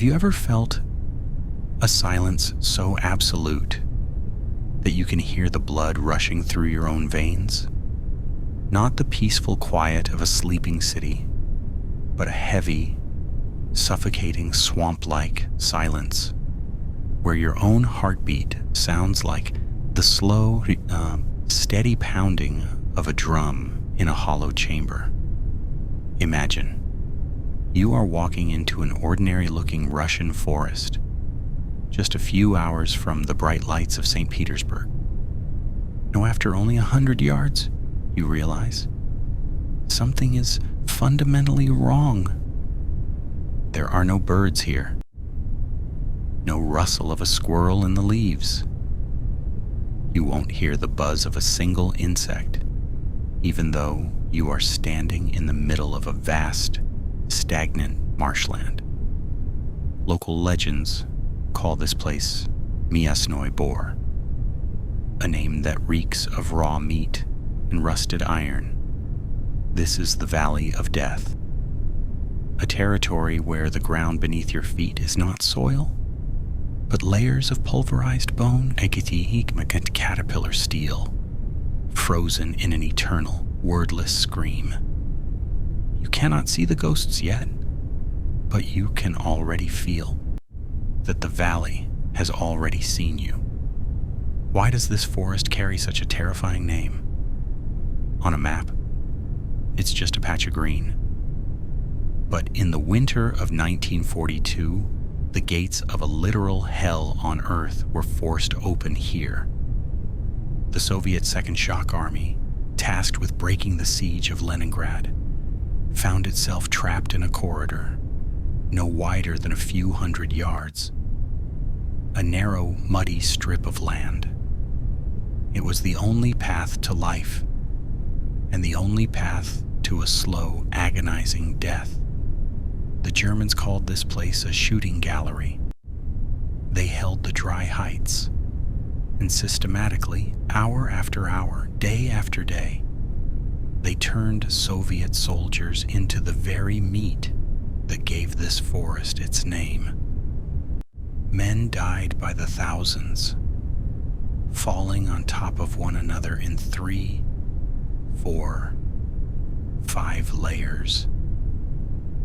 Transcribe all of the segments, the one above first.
Have you ever felt a silence so absolute that you can hear the blood rushing through your own veins? Not the peaceful quiet of a sleeping city, but a heavy, suffocating swamp-like silence where your own heartbeat sounds like the slow, steady pounding of a drum in a hollow chamber. Imagine you are walking into an ordinary-looking Russian forest, just a few hours from the bright lights of St. Petersburg. Now, after only 100 yards, you realize something is fundamentally wrong. There are no birds here, no rustle of a squirrel in the leaves. You won't hear the buzz of a single insect, even though you are standing in the middle of a vast, stagnant marshland. Local legends call this place Myasnoy Bor, a name that reeks of raw meat and rusted iron. This is the Valley of Death, a territory where the ground beneath your feet is not soil, but layers of pulverized bone and caterpillar steel, frozen in an eternal, wordless scream. You cannot see the ghosts yet, but you can already feel that the valley has already seen you. Why does this forest carry such a terrifying name? On a map, it's just a patch of green. But in the winter of 1942, the gates of a literal hell on Earth were forced open here. The Soviet Second Shock Army, tasked with breaking the siege of Leningrad, found itself trapped in a corridor no wider than a few hundred yards. A narrow, muddy strip of land. It was the only path to life, and the only path to a slow, agonizing death. The Germans called this place a shooting gallery. They held the dry heights, and systematically, hour after hour, day after day, they turned Soviet soldiers into the very meat that gave this forest its name. Men died by the thousands, falling on top of one another in 3, 4, 5 layers,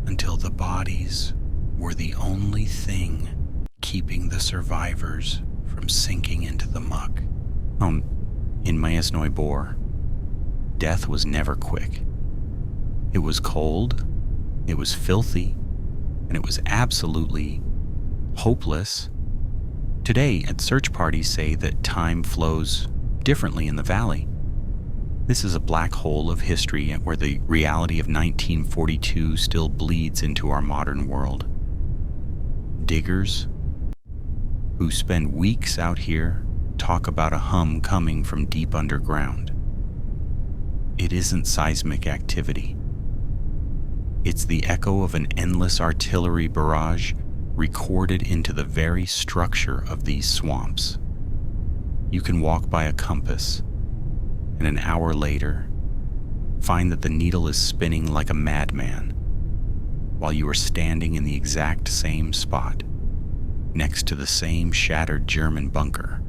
until the bodies were the only thing keeping the survivors from sinking into the muck. In Myasnoy Bor, death was never quick. It was cold, it was filthy, and it was absolutely hopeless. Today, search parties say that time flows differently in the valley. This is a black hole of history where the reality of 1942 still bleeds into our modern world. Diggers who spend weeks out here talk about a hum coming from deep underground. It isn't seismic activity. It's the echo of an endless artillery barrage recorded into the very structure of these swamps. You can walk by a compass, and an hour later, find that the needle is spinning like a madman, while you are standing in the exact same spot, next to the same shattered German bunker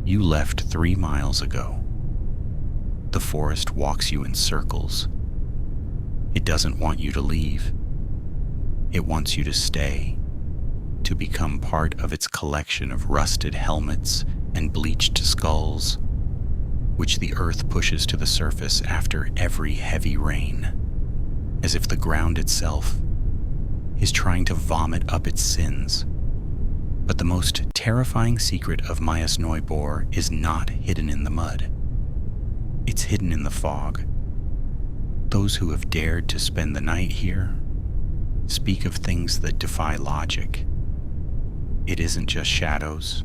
you left 3 miles ago. The forest walks you in circles. It doesn't want you to leave. It wants you to stay, to become part of its collection of rusted helmets and bleached skulls, which the earth pushes to the surface after every heavy rain, as if the ground itself is trying to vomit up its sins. But the most terrifying secret of Myasnoy Bor is not hidden in the mud. It's hidden in the fog. Those who have dared to spend the night here speak of things that defy logic. It isn't just shadows.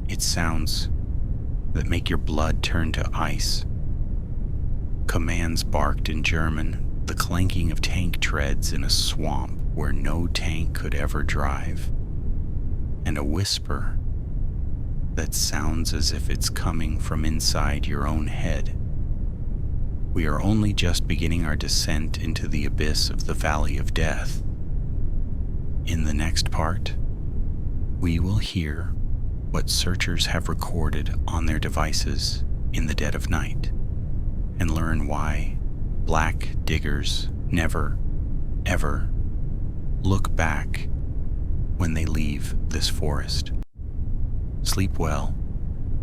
It's sounds that make your blood turn to ice. Commands barked in German, the clanking of tank treads in a swamp where no tank could ever drive, and a whisper that sounds as if it's coming from inside your own head. We are only just beginning our descent into the abyss of the Valley of Death. In the next part, we will hear what searchers have recorded on their devices in the dead of night and learn why black diggers never, ever look back when they leave this forest. Sleep well,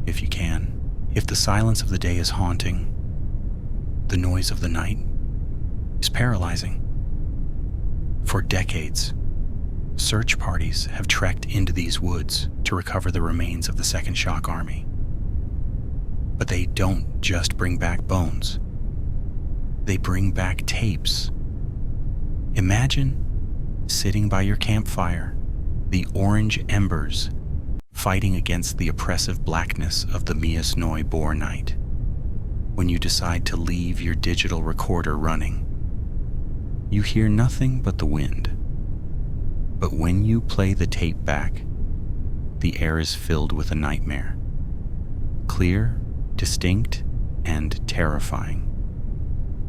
if you can. If the silence of the day is haunting, the noise of the night is paralyzing. For decades, search parties have trekked into these woods to recover the remains of the Second Shock Army. But they don't just bring back bones. They bring back tapes. Imagine sitting by your campfire, the orange embers fighting against the oppressive blackness of the Myasnoy Bor night. When you decide to leave your digital recorder running, you hear nothing but the wind. But when you play the tape back, the air is filled with a nightmare. Clear, distinct, and terrifying.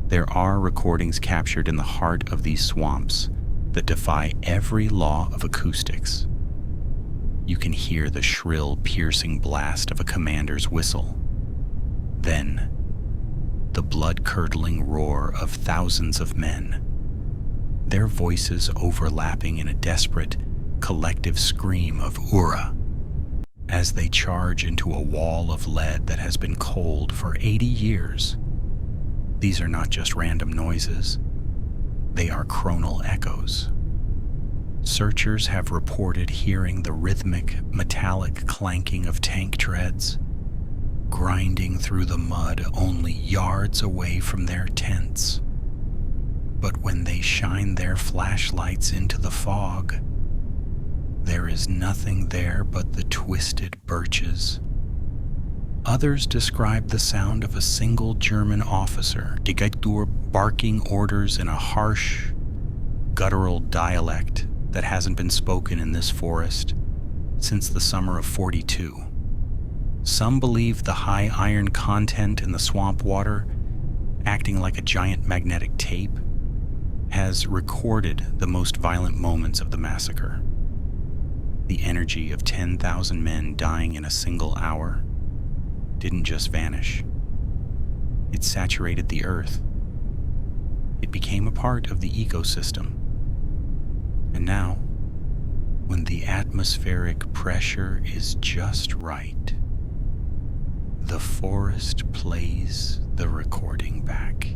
There are recordings captured in the heart of these swamps that defy every law of acoustics. You can hear the shrill, piercing blast of a commander's whistle. Then, the blood-curdling roar of thousands of men, their voices overlapping in a desperate, collective scream of "Ura!" as they charge into a wall of lead that has been cold for 80 years. These are not just random noises. They are chronal echoes. Searchers have reported hearing the rhythmic, metallic clanking of tank treads, grinding through the mud only yards away from their tents. But when they shine their flashlights into the fog, there is nothing there but the twisted birches. Others describe the sound of a single German officer, Diktator, barking orders in a harsh, guttural dialect that hasn't been spoken in this forest since the summer of '42. Some believe the high iron content in the swamp water, acting like a giant magnetic tape, has recorded the most violent moments of the massacre. The energy of 10,000 men dying in a single hour didn't just vanish. It saturated the earth. It became a part of the ecosystem. And now, when the atmospheric pressure is just right, the forest plays the recording back.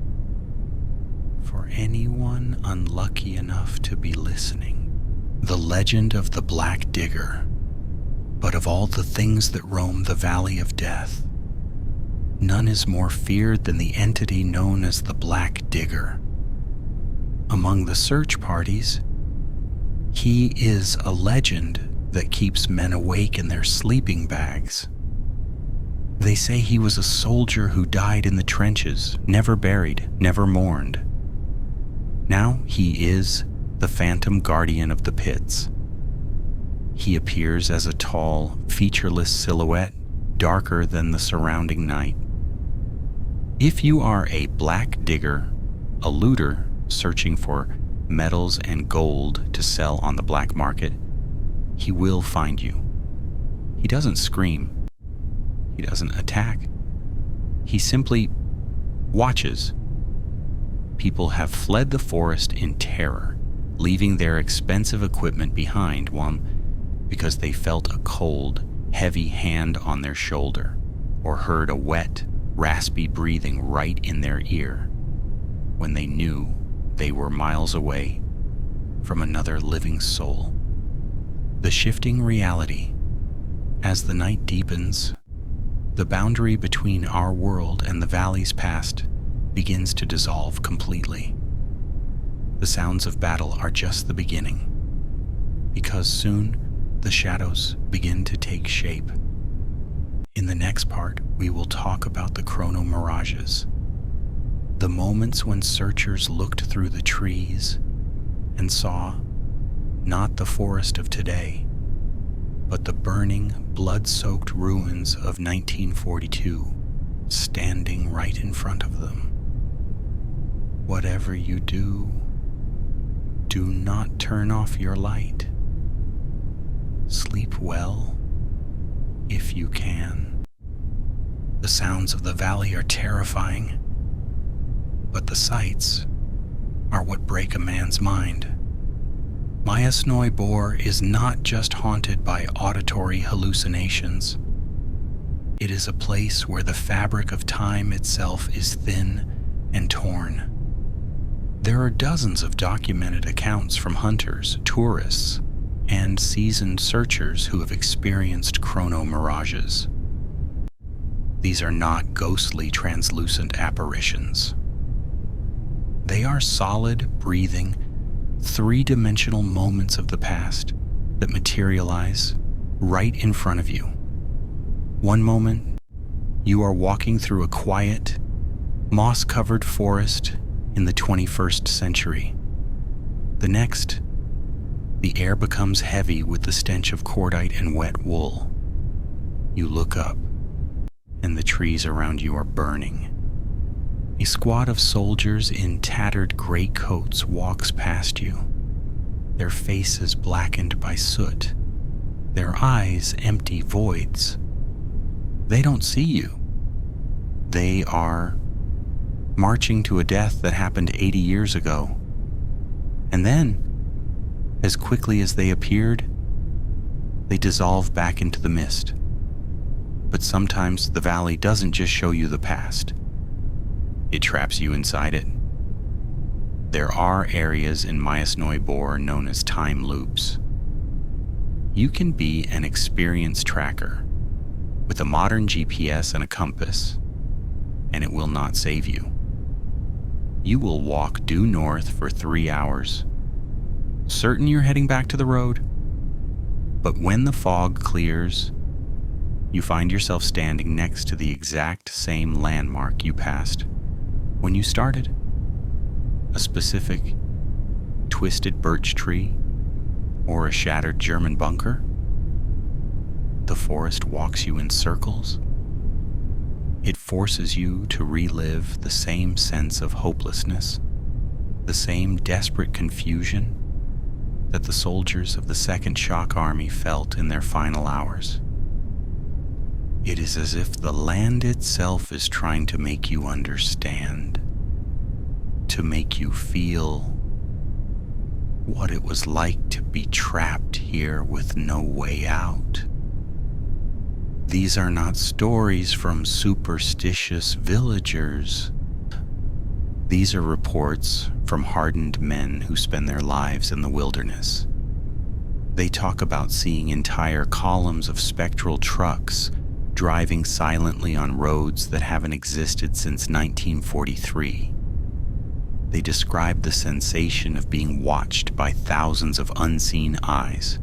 For anyone unlucky enough to be listening, the legend of the Black Digger, but of all the things that roam the Valley of Death, none is more feared than the entity known as the Black Digger. Among the search parties, he is a legend that keeps men awake in their sleeping bags. They say he was a soldier who died in the trenches, never buried, never mourned. Now he is the phantom guardian of the pits. He appears as a tall, featureless silhouette, darker than the surrounding night. If you are a black digger, a looter searching for metals and gold to sell on the black market, he will find you. He doesn't scream. He doesn't attack. He simply watches. People have fled the forest in terror, leaving their expensive equipment behind, because they felt a cold, heavy hand on their shoulder, or heard a wet, raspy breathing right in their ear, when they knew they were miles away from another living soul. The shifting reality. As the night deepens, the boundary between our world and the valley's past begins to dissolve completely. The sounds of battle are just the beginning, because soon the shadows begin to take shape. In the next part, we will talk about the Chrono-Mirages, the moments when searchers looked through the trees and saw not the forest of today, but the burning, blood-soaked ruins of 1942 standing right in front of them. Whatever you do, Do not turn off your light. Sleep well, if you can. The sounds of the valley are terrifying, but the sights are what break a man's mind. Myasnoy Bor is not just haunted by auditory hallucinations. It is a place where the fabric of time itself is thin and torn. There are dozens of documented accounts from hunters, tourists, and seasoned searchers who have experienced Chrono-Mirages. These are not ghostly, translucent apparitions. They are solid, breathing, three-dimensional moments of the past that materialize right in front of you. One moment, you are walking through a quiet, moss-covered forest in the 21st century. The next, the air becomes heavy with the stench of cordite and wet wool. You look up, and the trees around you are burning. A squad of soldiers in tattered gray coats walks past you, their faces blackened by soot, their eyes empty voids. They don't see you. They are marching to a death that happened 80 years ago. And then, as quickly as they appeared, they dissolve back into the mist. But sometimes the valley doesn't just show you the past. It traps you inside it. There are areas in Myasnoy Bor known as time loops. You can be an experienced tracker with a modern GPS and a compass, and it will not save you. You will walk due north for 3 hours, certain you're heading back to the road. But when the fog clears, you find yourself standing next to the exact same landmark you passed when you started. A specific twisted birch tree or a shattered German bunker. The forest walks you in circles. It forces you to relive the same sense of hopelessness, the same desperate confusion that the soldiers of the Second Shock Army felt in their final hours. It is as if the land itself is trying to make you understand, to make you feel what it was like to be trapped here with no way out. These are not stories from superstitious villagers. These are reports from hardened men who spend their lives in the wilderness. They talk about seeing entire columns of spectral trucks driving silently on roads that haven't existed since 1943. They describe the sensation of being watched by thousands of unseen eyes,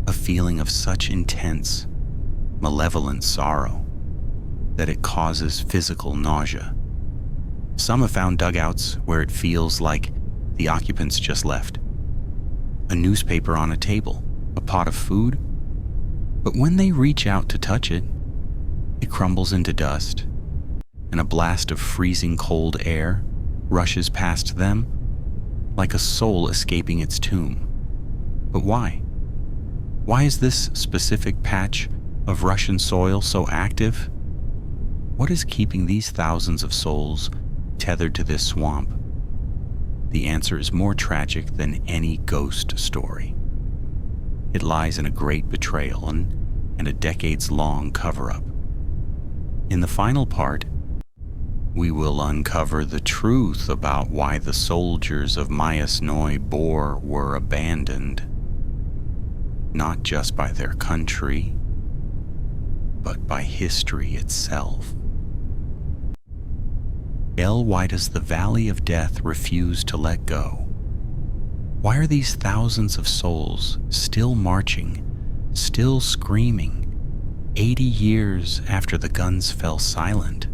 a feeling of such intense, malevolent sorrow that it causes physical nausea. Some have found dugouts where it feels like the occupants just left. A newspaper on a table, a pot of food, but when they reach out to touch it, it crumbles into dust, and a blast of freezing cold air rushes past them like a soul escaping its tomb. But why? Why is this specific patch of Russian soil so active? What is keeping these thousands of souls tethered to this swamp? The answer is more tragic than any ghost story. It lies in a great betrayal and a decades-long cover-up. In the final part, we will uncover the truth about why the soldiers of Myasnoy Bor were abandoned, not just by their country, but by history itself. Why does the Valley of Death refuse to let go? Why are these thousands of souls still marching, still screaming, 80 years after the guns fell silent?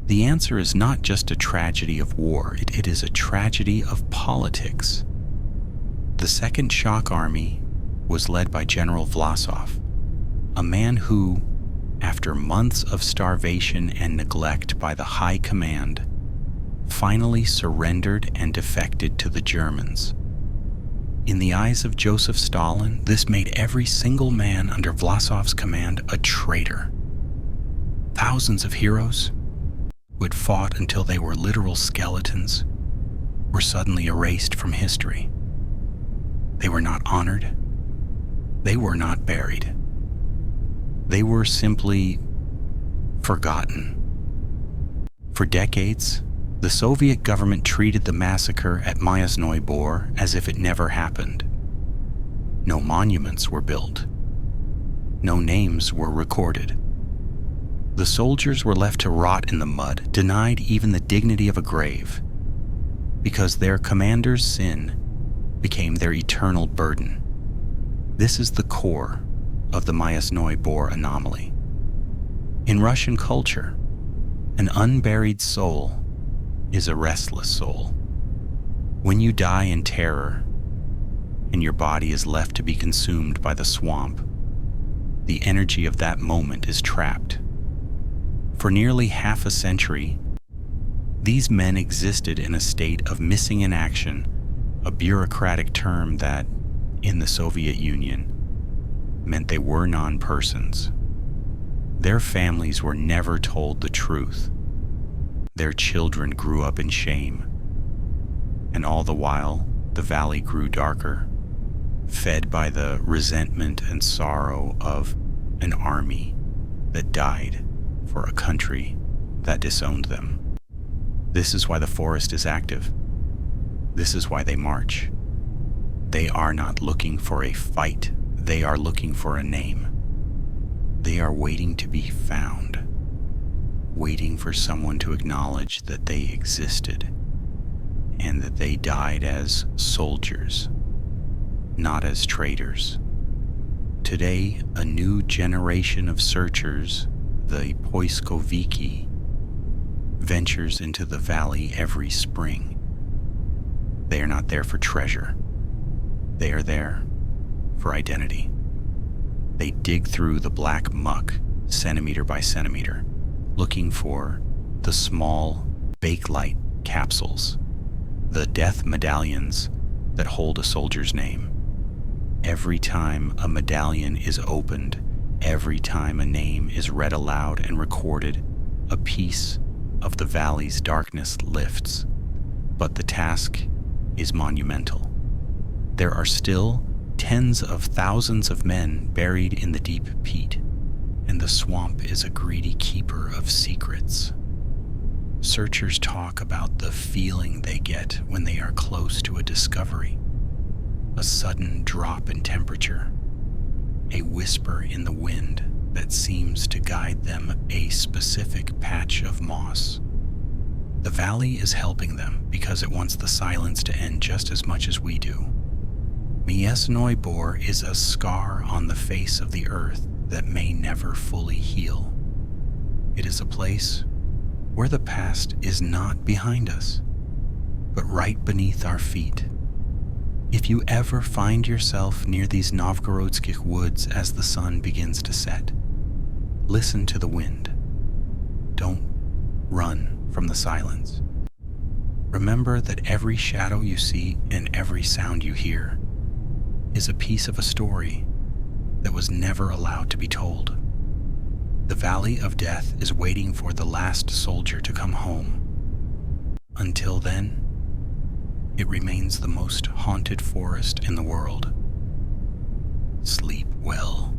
The answer is not just a tragedy of war, it is a tragedy of politics. The Second Shock Army was led by General Vlasov, a man who, after months of starvation and neglect by the High Command, finally surrendered and defected to the Germans. In the eyes of Joseph Stalin, this made every single man under Vlasov's command a traitor. Thousands of heroes who had fought until they were literal skeletons were suddenly erased from history. They were not honored. They were not buried. They were simply forgotten. For decades, the Soviet government treated the massacre at Myasnoy Bor as if it never happened. No monuments were built. No names were recorded. The soldiers were left to rot in the mud, denied even the dignity of a grave, because their commander's sin became their eternal burden. This is the core of the Myasnoy Bor anomaly. In Russian culture, an unburied soul is a restless soul. When you die in terror and your body is left to be consumed by the swamp, the energy of that moment is trapped. For nearly half a century, these men existed in a state of missing in action, a bureaucratic term that, in the Soviet Union, meant they were non-persons. Their families were never told the truth. Their children grew up in shame. And all the while, the valley grew darker, fed by the resentment and sorrow of an army that died for a country that disowned them. This is why the forest is active. This is why they march. They are not looking for a fight. They are looking for a name. They are waiting to be found, waiting for someone to acknowledge that they existed and that they died as soldiers, not as traitors. Today, a new generation of searchers, the Poiskoviki, ventures into the valley every spring. They are not there for treasure. They are there for identity. They dig through the black muck, centimeter by centimeter, looking for the small bakelite capsules, the death medallions that hold a soldier's name. Every time a medallion is opened, every time a name is read aloud and recorded, a piece of the valley's darkness lifts. But the task is monumental. There are still tens of thousands of men buried in the deep peat, and the swamp is a greedy keeper of secrets. Searchers talk about the feeling they get when they are close to a discovery, a sudden drop in temperature, a whisper in the wind that seems to guide them a specific patch of moss. The valley is helping them because it wants the silence to end just as much as we do. Myasnoy Bor is a scar on the face of the earth that may never fully heal. It is a place where the past is not behind us, but right beneath our feet. If you ever find yourself near these Novgorodskih woods as the sun begins to set, listen to the wind. Don't run from the silence. Remember that every shadow you see and every sound you hear is a piece of a story that was never allowed to be told. The Valley of Death is waiting for the last soldier to come home. Until then, it remains the most haunted forest in the world. Sleep well.